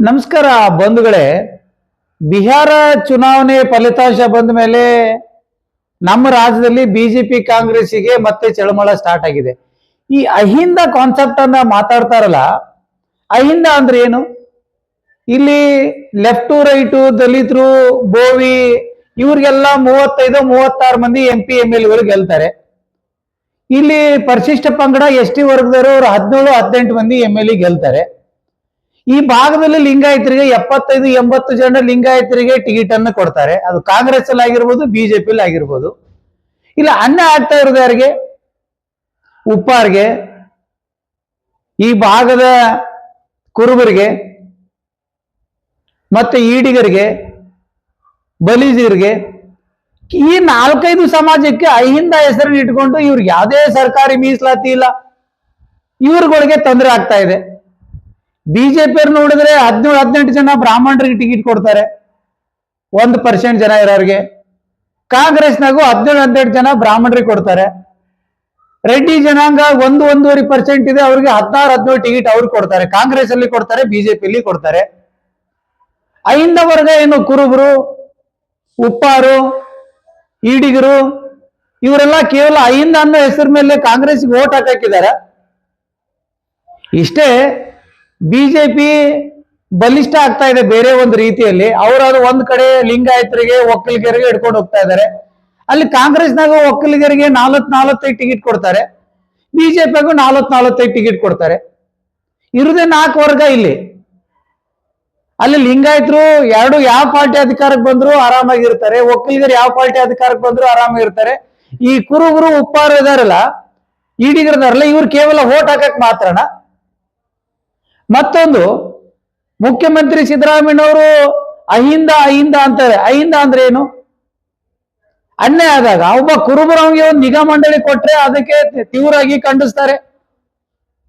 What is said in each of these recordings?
ನಮಸ್ಕಾರ ಬಂಧುಗಳೇ. ಬಿಹಾರ ಚುನಾವಣೆ ಫಲಿತಾಂಶ ಬಂದ ಮೇಲೆ ನಮ್ಮ ರಾಜ್ಯದಲ್ಲಿ ಬಿಜೆಪಿ ಕಾಂಗ್ರೆಸ್ಸಿಗೆ ಮತ್ತೆ ಚಳಮಳ ಸ್ಟಾರ್ಟ್ ಆಗಿದೆ. ಈ ಅಹಿಂದ ಕಾನ್ಸೆಪ್ಟ್ ಅನ್ನ ಮಾತಾಡ್ತಾರಲ್ಲ, ಅಹಿಂದ ಅಂದ್ರೆ ಏನು? ಇಲ್ಲಿ ಲೆಫ್ಟ್ ರೈಟು ದಲಿತರು ಬೋವಿ ಇವ್ರಿಗೆಲ್ಲ 35-36 ಮಂದಿ MP MLಗಳು ಗೆಲ್ತಾರೆ. ಇಲ್ಲಿ ಪರಿಶಿಷ್ಟ ಪಂಗಡ ST ವರ್ಗದವರು 17-18 ಮಂದಿ MLA ಗೆಲ್ತಾರೆ. ಈ ಭಾಗದಲ್ಲಿ ಲಿಂಗಾಯತರಿಗೆ 75-80 ಜನ ಲಿಂಗಾಯತರಿಗೆ ಟಿಕೆಟ್ ಅನ್ನು ಕೊಡ್ತಾರೆ. ಅದು ಕಾಂಗ್ರೆಸ್ ಅಲ್ಲಿ ಆಗಿರ್ಬೋದು, ಬಿಜೆಪಿ ಆಗಿರ್ಬೋದು. ಇಲ್ಲ ಅನ್ಯಾಯ ಆಗ್ತಾ ಇರೋದು ಯಾರಿಗೆ? ಉಪ್ಪಾರ್ಗೆ, ಈ ಭಾಗದ ಕುರುಬರಿಗೆ, ಮತ್ತೆ ಈಡಿಗರಿಗೆ, ಬಲಿಜಿಗರಿಗೆ, ಈ 4-5 ಸಮಾಜಕ್ಕೆ ಅಹಿಂದ ಹೆಸರನ್ನು ಇಟ್ಕೊಂಡು ಇವ್ರಿಗೆ ಯಾವುದೇ ಸರ್ಕಾರಿ ಮೀಸಲಾತಿ ಇಲ್ಲ, ಇವ್ರುಗಳಿಗೆ ತೊಂದರೆ ಆಗ್ತಾ ಇದೆ. ಬಿಜೆಪಿ ನೋಡಿದ್ರೆ 17-18 ಜನ ಬ್ರಾಹ್ಮಣರಿಗೆ ಟಿಕೆಟ್ ಕೊಡ್ತಾರೆ, 1% ಜನ ಇರೋರಿಗೆ. ಕಾಂಗ್ರೆಸ್ನಾಗೂ 17-18 ಜನ ಬ್ರಾಹ್ಮಣರಿಗೆ ಕೊಡ್ತಾರೆ. ರೆಡ್ಡಿ ಜನಾಂಗ 1-1.5% ಇದೆ, ಅವ್ರಿಗೆ 16-17 ಟಿಕೆಟ್ ಅವ್ರಿಗೆ ಕೊಡ್ತಾರೆ. ಕಾಂಗ್ರೆಸ್ ಅಲ್ಲಿ ಕೊಡ್ತಾರೆ, ಬಿಜೆಪಿಯಲ್ಲಿ ಕೊಡ್ತಾರೆ. ಅಹಿಂದ ವರ್ಗ ಏನು? ಕುರುಬರು, ಉಪ್ಪಾರು, ಈಡಿಗರು ಇವರೆಲ್ಲ ಕೇವಲ ಅಹಿಂದ ಅನ್ನೋ ಹೆಸರು ಮೇಲೆ ಕಾಂಗ್ರೆಸ್ಗೆ ವೋಟ್ ಹಾಕಿದ್ದಾರೆ. ಇಷ್ಟೇ ಬಿಜೆಪಿ ಬಲಿಷ್ಠ ಆಗ್ತಾ ಇದೆ ಬೇರೆ ಒಂದು ರೀತಿಯಲ್ಲಿ. ಅವರು ಒಂದ್ ಕಡೆ ಲಿಂಗಾಯತರಿಗೆ ಒಕ್ಕಲಿಗರಿಗೆ ಹಿಡ್ಕೊಂಡು ಹೋಗ್ತಾ ಇದ್ದಾರೆ. ಅಲ್ಲಿ ಕಾಂಗ್ರೆಸ್ನಾಗ ಒಕ್ಕಲಿಗರಿಗೆ 45 ಟಿಕೆಟ್ ಕೊಡ್ತಾರೆ, ಬಿಜೆಪಿಗೂ 45 ಟಿಕೆಟ್ ಕೊಡ್ತಾರೆ. ಇರುದೇ 4 ವರ್ಗ ಇಲ್ಲಿ. ಅಲ್ಲಿ ಲಿಂಗಾಯತರು ಯಾವ ಪಾರ್ಟಿ ಅಧಿಕಾರಕ್ಕೆ ಬಂದ್ರು ಆರಾಮಾಗಿರ್ತಾರೆ, ಒಕ್ಕಲಿಗರು ಯಾವ ಪಾರ್ಟಿ ಅಧಿಕಾರಕ್ಕೆ ಬಂದ್ರು ಆರಾಮಾಗಿರ್ತಾರೆ. ಈ ಕುರುಬರು ಉಪ್ಪಾರು ಇದಾರಲ್ಲ, ಈಡಿಗರದಾರಲ್ಲ, ಇವ್ರು ಕೇವಲ ವೋಟ್ ಹಾಕಕ್ ಮಾತ್ರನ. ಮತ್ತೊಂದು, ಮುಖ್ಯಮಂತ್ರಿ ಸಿದ್ದರಾಮಯ್ಯನವರು ಅಹಿಂದ ಅಹಿಂದ ಅಂತಾರೆ. ಅಹಿಂದ ಅಂದ್ರೆ ಏನು? ಅನ್ಯಾಯ ಆದಾಗ ಒಬ್ಬ ಕುರುಬರವನಿಗೆ ಒಂದು ನಿಗಾ ಮಂಡಳಿ ಕೊಟ್ರೆ ಅದಕ್ಕೆ ತೀವ್ರವಾಗಿ ಖಂಡಿಸ್ತಾರೆ.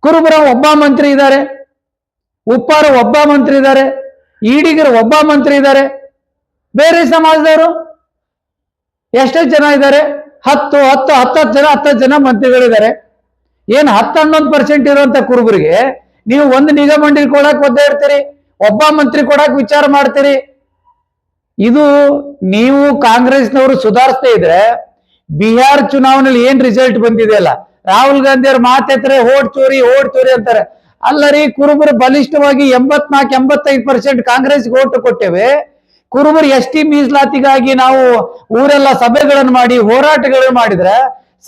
ಕುರುಬರ ಒಬ್ಬ ಮಂತ್ರಿ ಇದ್ದಾರೆ, ಉಪ್ಪಾರು ಒಬ್ಬ ಮಂತ್ರಿ ಇದ್ದಾರೆ, ಈಡಿಗರು ಒಬ್ಬ ಮಂತ್ರಿ ಇದ್ದಾರೆ. ಬೇರೆ ಸಮಾಜದವರು ಎಷ್ಟೇ ಜನ ಇದ್ದಾರೆ? 10 ಜನ ಮಂತ್ರಿಗಳಿದ್ದಾರೆ. ಏನ್ 10-11% ಇರುವಂತ ಕುರುಬರಿಗೆ ನೀವು ಒಂದು ನಿಗಮ ಮಂಡಳಿ ಕೊಡಕ್ ಒದ್ದಾಡ್ತೀರಿ, ಒಬ್ಬ ಮಂತ್ರಿ ಕೊಡಕ್ ವಿಚಾರ ಮಾಡ್ತೀರಿ. ಇದು ನೀವು ಕಾಂಗ್ರೆಸ್ನವರು ಸುಧಾರಿಸದೇ ಇದ್ರೆ ಬಿಹಾರ್ ಚುನಾವಣೆಯಲ್ಲಿ ಏನ್ ರಿಸಲ್ಟ್ ಬಂದಿದೆ ಅಲ್ಲ, ರಾಹುಲ್ ಗಾಂಧಿ ಅವ್ರ ಮಾತೆತ್ತರೆ ಓಟ್ ಚೋರಿ ಅಂತಾರೆ. ಅಲ್ಲರಿ, ಕುರುಬರು ಬಲಿಷ್ಠವಾಗಿ 84-85% ಕಾಂಗ್ರೆಸ್ಗೆ ಓಟ್ ಕೊಟ್ಟೇವೆ. ಕುರುಬರು ST ಮೀಸಲಾತಿಗಾಗಿ ನಾವು ಊರೆಲ್ಲ ಸಭೆಗಳನ್ನು ಮಾಡಿ ಹೋರಾಟಗಳನ್ನು ಮಾಡಿದ್ರೆ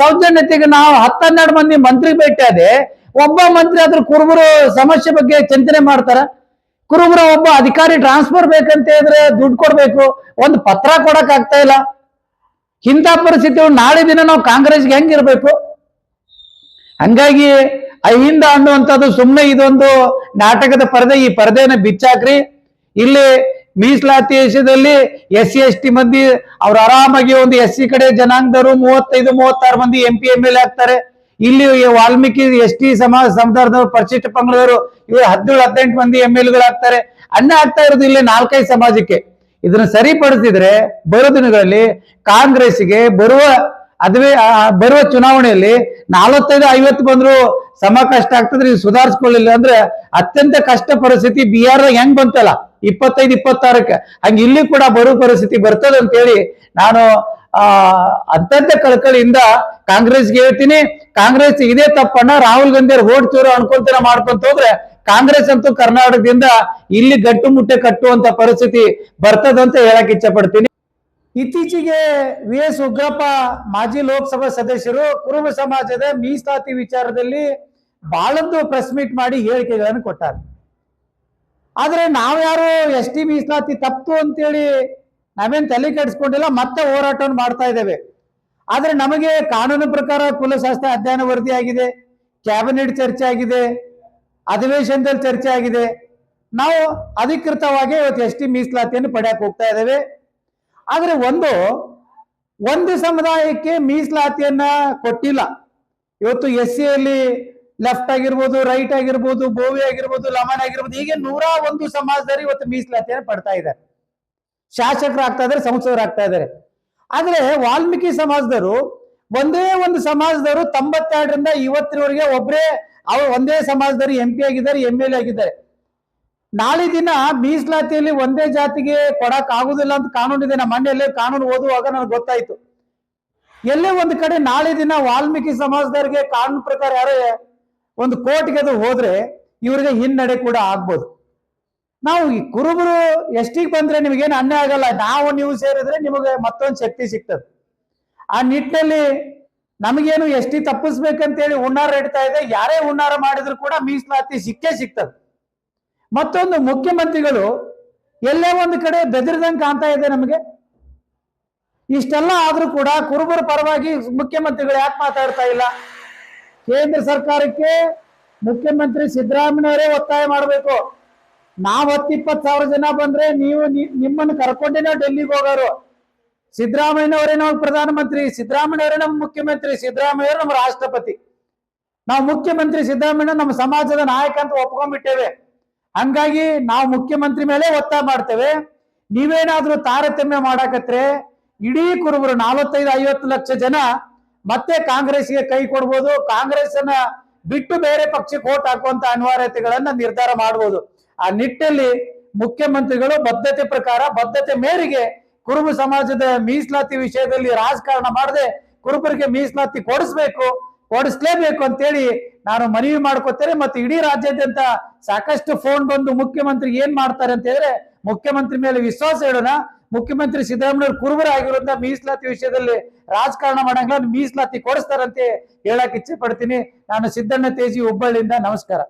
ಸೌಜನ್ಯತೆಗೆ ನಾವು 10-12 ಮಂದಿ ಮಂತ್ರಿ ಭೇಟಿ ಆದೆ. ಒಬ್ಬ ಮಂತ್ರಿ ಆದ್ರೂ ಕುರುಬರು ಸಮಸ್ಯೆ ಬಗ್ಗೆ ಚಿಂತನೆ ಮಾಡ್ತಾರ? ಕುರುಬರ ಒಬ್ಬ ಅಧಿಕಾರಿ ಟ್ರಾನ್ಸ್ಫರ್ ಬೇಕಂತ ಹೇಳಿದ್ರೆ ದುಡ್ಡು ಕೊಡ್ಬೇಕು, ಒಂದು ಪತ್ರ ಕೊಡಕ್ ಆಗ್ತಾ ಇಲ್ಲ. ಇಂಥ ಪರಿಸ್ಥಿತಿ ನಾಳೆ ದಿನ ನಾವು ಕಾಂಗ್ರೆಸ್ಗೆ ಹೆಂಗಿರ್ಬೇಕು? ಹಂಗಾಗಿ ಅಹಿಂದ ಅನ್ನುವಂಥದ್ದು ಸುಮ್ಮನೆ ಇದೊಂದು ನಾಟಕದ ಪರದೆ. ಈ ಪರದೆನ ಬಿಚ್ಚಾಕ್ರಿ. ಇಲ್ಲಿ ಮೀಸಲಾತಿ ವಿಷಯದಲ್ಲಿ SC ST ಮಂದಿ ಅವ್ರು ಆರಾಮಾಗಿ ಒಂದು SC ಕಡೆ ಜನಾಂಗದವರು 35-36 ಮಂದಿ MP MLA ಆಗ್ತಾರೆ. ಇಲ್ಲಿ ವಾಲ್ಮೀಕಿ ST ಸಮುದಾಯದವರು, ಪರಿಶಿಷ್ಟ ಪಂಗಡದವರು ಇವರು 17-18 ಮಂದಿ MLAಗಳಾಗ್ತಾರೆ. ಅನ್ನ ಆಗ್ತಾ ಇರೋದು ಇಲ್ಲಿ 4-5 ಸಮಾಜಕ್ಕೆ. ಇದನ್ನ ಸರಿಪಡಿಸಿದ್ರೆ ಬರೋ ದಿನಗಳಲ್ಲಿ ಕಾಂಗ್ರೆಸ್ಗೆ ಬರುವ ಚುನಾವಣೆಯಲ್ಲಿ 45-50 ಬಂದ್ರು ಸಮ ಕಷ್ಟ ಆಗ್ತದ್ರೆ. ಇದು ಸುಧಾರಿಸ್ಕೊಳ್ಳಿಲ್ಲ ಅಂದ್ರೆ ಅತ್ಯಂತ ಕಷ್ಟ ಪರಿಸ್ಥಿತಿ ಬಿಹಾರ ಹೆಂಗ್ ಬಂತಲ್ಲ 25-26ಕ್ಕೆ, ಹಂಗ ಇಲ್ಲಿ ಕೂಡ ಬರೋ ಪರಿಸ್ಥಿತಿ ಬರ್ತದೆ ಅಂತೇಳಿ ನಾನು ಅತ್ಯಂತ ಕಳಕಳಿಯಿಂದ ಕಾಂಗ್ರೆಸ್ಗೆ ಹೇಳ್ತೀನಿ. ಕಾಂಗ್ರೆಸ್ ಇದೇ ತಪ್ಪನ್ನ ರಾಹುಲ್ ಗಾಂಧಿ ಅವ್ರ ಓಟ್ ಚೋರು ಅನ್ಕೊಂತ ಮಾಡ್ಕೊಂತ ಹೋದ್ರೆ ಕಾಂಗ್ರೆಸ್ ಅಂತೂ ಕರ್ನಾಟಕದಿಂದ ಇಲ್ಲಿ ಗಟ್ಟು ಮುಟ್ಟೆ ಕಟ್ಟುವಂತ ಪರಿಸ್ಥಿತಿ ಬರ್ತದಂತ ಹೇಳಕ್ ಇಚ್ಛೆ ಪಡ್ತೀನಿ. ಇತ್ತೀಚೆಗೆ VS ಉಗ್ರಪ್ಪ ಮಾಜಿ ಲೋಕಸಭಾ ಸದಸ್ಯರು ಕುರುಬ ಸಮಾಜದ ಮೀಸಲಾತಿ ವಿಚಾರದಲ್ಲಿ ಬಹಳೊಂದು ಪ್ರೆಸ್ ಮೀಟ್ ಮಾಡಿ ಹೇಳಿಕೆಗಳನ್ನು ಕೊಟ್ಟಾರೆ. ಆದ್ರೆ ನಾವ್ಯಾರು ST ಮೀಸಲಾತಿ ತಪ್ಪು ಅಂತೇಳಿ ನಾವೇನ್ ತಲೆ ಕೆಡಿಸ್ಕೊಂಡಿಲ್ಲ, ಮತ್ತೆ ಹೋರಾಟವನ್ನು ಮಾಡ್ತಾ ಇದ್ದೇವೆ. ಆದ್ರೆ ನಮಗೆ ಕಾನೂನು ಪ್ರಕಾರ ಕುಲಶಾಸ್ತ್ರ ಅಧ್ಯಯನ ವರದಿ ಆಗಿದೆ, ಕ್ಯಾಬಿನೆಟ್ ಚರ್ಚೆ ಆಗಿದೆ, ಅಧಿವೇಶನದಲ್ಲಿ ಚರ್ಚೆ ಆಗಿದೆ. ನಾವು ಅಧಿಕೃತವಾಗಿ ಇವತ್ತು ST ಮೀಸಲಾತಿಯನ್ನು ಪಡೆಯಕ್ಕೆ ಹೋಗ್ತಾ ಇದ್ದೇವೆ. ಆದ್ರೆ ಒಂದು ಸಮುದಾಯಕ್ಕೆ ಮೀಸಲಾತಿಯನ್ನ ಕೊಟ್ಟಿಲ್ಲ. ಇವತ್ತು SC ಅಲ್ಲಿ ಲೆಫ್ಟ್ ಆಗಿರ್ಬೋದು, ರೈಟ್ ಆಗಿರ್ಬೋದು, ಬೋವಿ ಆಗಿರ್ಬೋದು, ಲಮಾನ್ ಆಗಿರ್ಬೋದು, ಹೀಗೆ 101 ಸಮಾಜದವರು ಇವತ್ತು ಮೀಸಲಾತಿಯನ್ನು ಪಡ್ತಾ ಇದ್ದಾರೆ. ಶಾಸಕರಾಗ್ತಾ ಇದ್ದಾರೆ, ಸಂಸದರಾಗ್ತಾ ಇದ್ದಾರೆ. ಆದ್ರೆ ವಾಲ್ಮೀಕಿ ಸಮಾಜದವರು ಒಂದೇ ಒಂದು ಸಮಾಜದವರು 92ರಿಂದ ಇವತ್ತಿನವರೆಗೆ ಒಂದೇ ಸಮಾಜದವರು MP ಆಗಿದ್ದಾರೆ, MLA ಆಗಿದ್ದಾರೆ. ನಾಳೆ ದಿನ ಮೀಸಲಾತಿಯಲ್ಲಿ ಒಂದೇ ಜಾತಿಗೆ ಕೊಡಕ್ ಆಗುದಿಲ್ಲ ಅಂತ ಕಾನೂನಿದೆ. ನಮ್ಮ ಮನೆಯಲ್ಲೇ ಕಾನೂನು ಓದುವಾಗ ನನಗೆ ಗೊತ್ತಾಯ್ತು. ಎಲ್ಲೇ ಒಂದು ಕಡೆ ನಾಳೆ ದಿನ ವಾಲ್ಮೀಕಿ ಸಮಾಜದವರಿಗೆ ಕಾನೂನು ಪ್ರಕಾರ ಯಾರೇ ಒಂದು ಕೋರ್ಟ್ಗೆ ಅದು ಹೋದ್ರೆ ಇವರಿಗೆ ಹಿನ್ನಡೆ ಕೂಡ ಆಗ್ಬೋದು. ನಾವು ಈ ಕುರುಬರು ಎಷ್ಟಿಗೆ ಬಂದ್ರೆ ನಿಮಗೇನು ಅನ್ಯಾಯ ಆಗಲ್ಲ. ನಾವು ನೀವು ಸೇರಿದ್ರೆ ನಿಮಗೆ ಮತ್ತೊಂದು ಶಕ್ತಿ ಸಿಗ್ತದೆ. ಆ ನಿಟ್ಟಿನಲ್ಲಿ ನಮಗೇನು ಎಷ್ಟಿ ತಪ್ಪಿಸ್ಬೇಕಂತೇಳಿ ಹುನ್ನಾರ ಇಡ್ತಾ ಇದೆ. ಯಾರೇ ಹುನ್ನಾರ ಮಾಡಿದ್ರು ಕೂಡ ಮೀಸಲಾತಿ ಸಿಕ್ಕೇ ಸಿಗ್ತದೆ. ಮತ್ತೊಂದು, ಮುಖ್ಯಮಂತ್ರಿಗಳು ಎಲ್ಲೇ ಒಂದು ಕಡೆ ಬೆದರಿದಂಗೆ ಕಾಣ್ತಾ ಇದೆ ನಮಗೆ. ಇಷ್ಟೆಲ್ಲ ಆದ್ರೂ ಕೂಡ ಕುರುಬರ ಪರವಾಗಿ ಮುಖ್ಯಮಂತ್ರಿಗಳು ಯಾಕೆ ಮಾತಾಡ್ತಾ ಇಲ್ಲ? ಕೇಂದ್ರ ಸರ್ಕಾರಕ್ಕೆ ಮುಖ್ಯಮಂತ್ರಿ ಸಿದ್ದರಾಮಯ್ಯವರೇ ಒತ್ತಾಯ ಮಾಡಬೇಕು. ನಾವು 10-20 ಸಾವಿರ ಜನ ಬಂದ್ರೆ ನೀವು ನಿಮ್ಮನ್ನು ಕರ್ಕೊಂಡೇನೋ ಡೆಲ್ಲಿಗೆ ಹೋಗೋರು. ಸಿದ್ದರಾಮಯ್ಯನವರೇ ನಾವು ಪ್ರಧಾನಮಂತ್ರಿ, ಸಿದ್ದರಾಮಯ್ಯವರೇ ನಮ್ಮ ಮುಖ್ಯಮಂತ್ರಿ, ಸಿದ್ದರಾಮಯ್ಯವರು ನಮ್ಮ ರಾಷ್ಟ್ರಪತಿ. ನಾವು ಮುಖ್ಯಮಂತ್ರಿ ಸಿದ್ದರಾಮಯ್ಯ ನಮ್ಮ ಸಮಾಜದ ನಾಯಕ ಅಂತ ಒಪ್ಕೊಂಡ್ಬಿಟ್ಟೇವೆ. ಹಂಗಾಗಿ ನಾವು ಮುಖ್ಯಮಂತ್ರಿ ಮೇಲೆ ಒತ್ತಾಯ ಮಾಡ್ತೇವೆ. ನೀವೇನಾದ್ರೂ ತಾರತಮ್ಯ ಮಾಡಾಕತ್ರೆ ಇಡೀ ಕುರುಬರು 45-50 ಲಕ್ಷ ಜನ ಮತ್ತೆ ಕಾಂಗ್ರೆಸ್ಗೆ ಕೈ ಕೊಡ್ಬೋದು. ಕಾಂಗ್ರೆಸ್ ಅನ್ನ ಬಿಟ್ಟು ಬೇರೆ ಪಕ್ಷಕ್ಕೆ ಓಟ್ ಹಾಕುವಂತ ಅನಿವಾರ್ಯತೆಗಳನ್ನ ನಿರ್ಧಾರ ಮಾಡಬಹುದು. ಆ ನಿಟ್ಟಿನಲ್ಲಿ ಮುಖ್ಯಮಂತ್ರಿಗಳು ಬದ್ಧತೆ ಪ್ರಕಾರ, ಬದ್ಧತೆ ಮೇರೆಗೆ ಕುರುಬ ಸಮಾಜದ ಮೀಸಲಾತಿ ವಿಷಯದಲ್ಲಿ ರಾಜಕಾರಣ ಮಾಡದೆ ಕುರುಬರಿಗೆ ಮೀಸಲಾತಿ ಕೊಡಿಸ್ಲೇಬೇಕು ಅಂತೇಳಿ ನಾನು ಮನವಿ ಮಾಡ್ಕೋತೇನೆ. ಮತ್ತೆ ಇಡೀ ರಾಜ್ಯಾದ್ಯಂತ ಸಾಕಷ್ಟು ಫೋನ್ ಬಂದು ಮುಖ್ಯಮಂತ್ರಿ ಏನ್ ಮಾಡ್ತಾರೆ ಅಂತ ಹೇಳಿದ್ರೆ ಮುಖ್ಯಮಂತ್ರಿ ಮೇಲೆ ವಿಶ್ವಾಸ ಇಡೋಣ. ಮುಖ್ಯಮಂತ್ರಿ ಸಿದ್ದರಾಮಯ್ಯ ಕುರುಬರ ಆಗಿರೋದ್ರಿಂದ ಮೀಸಲಾತಿ ವಿಷಯದಲ್ಲಿ ರಾಜಕಾರಣ ಮಾಡಂಗಿಲ್ಲ, ಮೀಸಲಾತಿ ಕೊಡಿಸ್ತಾರಂತೆ ಹೇಳಕ್ ಇಚ್ಛೆ ಪಡ್ತೀನಿ. ನಾನು ಸಿದ್ದಣ್ಣ ತೇಜಿ, ಹುಬ್ಬಳ್ಳಿಯಿಂದ. ನಮಸ್ಕಾರ.